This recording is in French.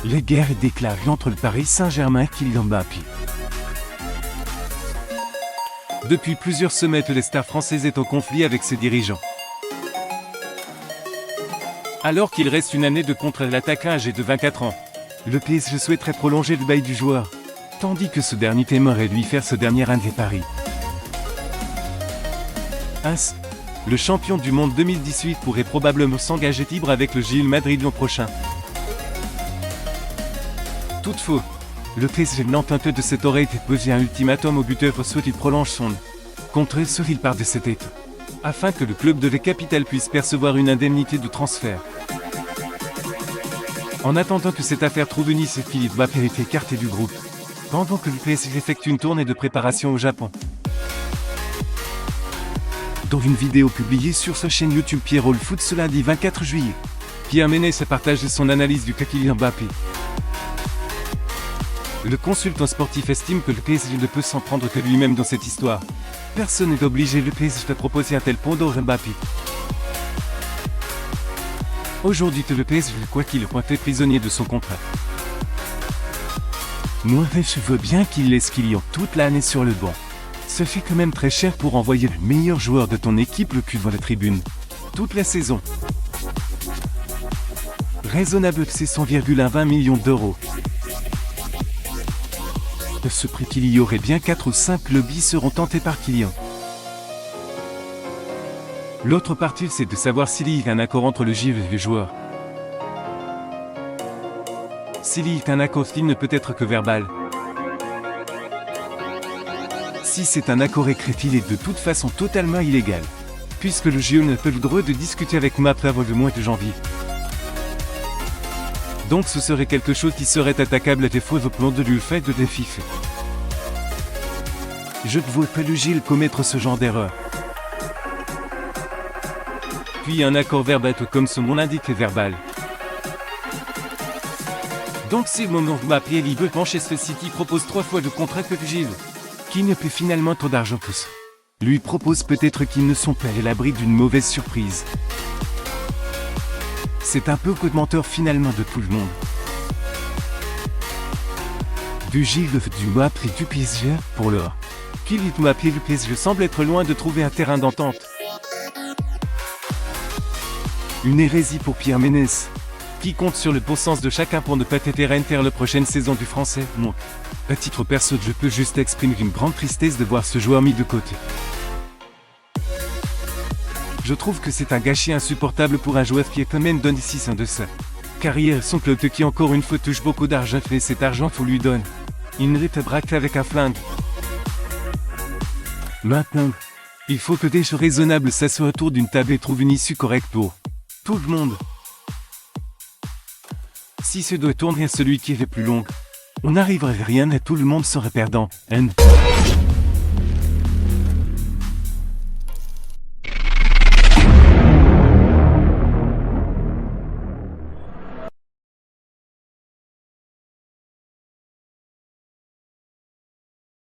La guerre est déclarée entre le Paris Saint-Germain et Kylian Mbappé. Depuis plusieurs semaines, la star française est en conflit avec ses dirigeants. Alors qu'il reste une année de contrat à l'attaquant âgé de 24 ans, le PSG souhaiterait prolonger le bail du joueur, tandis que ce dernier aimerait lui faire ce dernier un des paris. Ainsi, le champion du monde 2018 pourrait probablement s'engager libre avec le Real Madrid l'an prochain. Toutefois, le PSG n'entend de cette oreille poser un ultimatum au buteur soit il prolonge son contrat soit il part de cet été, afin que le club de la capitale puisse percevoir une indemnité de transfert. En attendant que cette affaire trouve une issue, Kylian Mbappé est écarté du groupe, pendant que le PSG effectue une tournée de préparation au Japon. Dans une vidéo publiée sur sa chaîne YouTube Pierrot le Foot ce lundi 24 juillet, Pierre Ménès a partagé son analyse du cas Kylian Mbappé. Le consultant sportif estime que le PSG ne peut s'en prendre que lui-même dans cette histoire. Personne n'est obligé le PSG à proposer un tel pondeur Mbappé. Aujourd'hui le PSG, quoi qu'il soit, fait prisonnier de son contrat. Moi je veux bien qu'il laisse Kylian toute l'année sur le banc. Ça fait quand même très cher pour envoyer le meilleur joueur de ton équipe le cul dans la tribune. Toute la saison. Raisonnable, c'est 100,20 millions d'euros. À ce prix qu'il y aurait bien 4 ou 5 lobbies seront tentés par Kylian. L'autre partie, c'est de savoir s'il y a un accord entre le GIV et le joueur. S'il y a un accord, il ne peut être que verbal. Si c'est un accord écrit, il est de toute façon totalement illégal, puisque le GIV n'a pas le droit de discuter avec Mbappé avant le mois de janvier. Donc ce serait quelque chose qui serait attaquable à défaut au plan de lui fait de défi. Je ne vois pas le GIV commettre ce genre d'erreur. Puis un accord verbal comme ce nom l'indique est verbal. Donc si le moment Mbappé est libre, Manchester City propose 3 fois le contrat que le GIV, qui ne paie finalement trop d'argent que ça, lui propose peut-être qu'ils ne sont pas à l'abri d'une mauvaise surprise. C'est un peu menteur finalement de tout le monde. Du GIV, du Mbappé et du PSG, pour l'heure. Kylian Mbappé et le PSG semblent être loin de trouver un terrain d'entente. Une hérésie pour Pierre Ménès, qui compte sur le bon sens de chacun pour ne pas être inter la prochaine saison du français. Moi, à titre perso, je peux juste exprimer une grande tristesse de voir ce joueur mis de côté. Je trouve que c'est un gâchis insupportable pour un joueur qui est quand même donné 6 ans de sa carrière. Son club qui encore une fois touche beaucoup d'argent, fait cet argent faut lui donner. Il ne l'est braqué avec un flingue. Maintenant, il faut que des gens raisonnables s'assoient autour d'une table et trouvent une issue correcte pour tout le monde. Si ce doit tourner à celui qui est le plus long, on n'arriverait à rien et tout le monde serait perdant.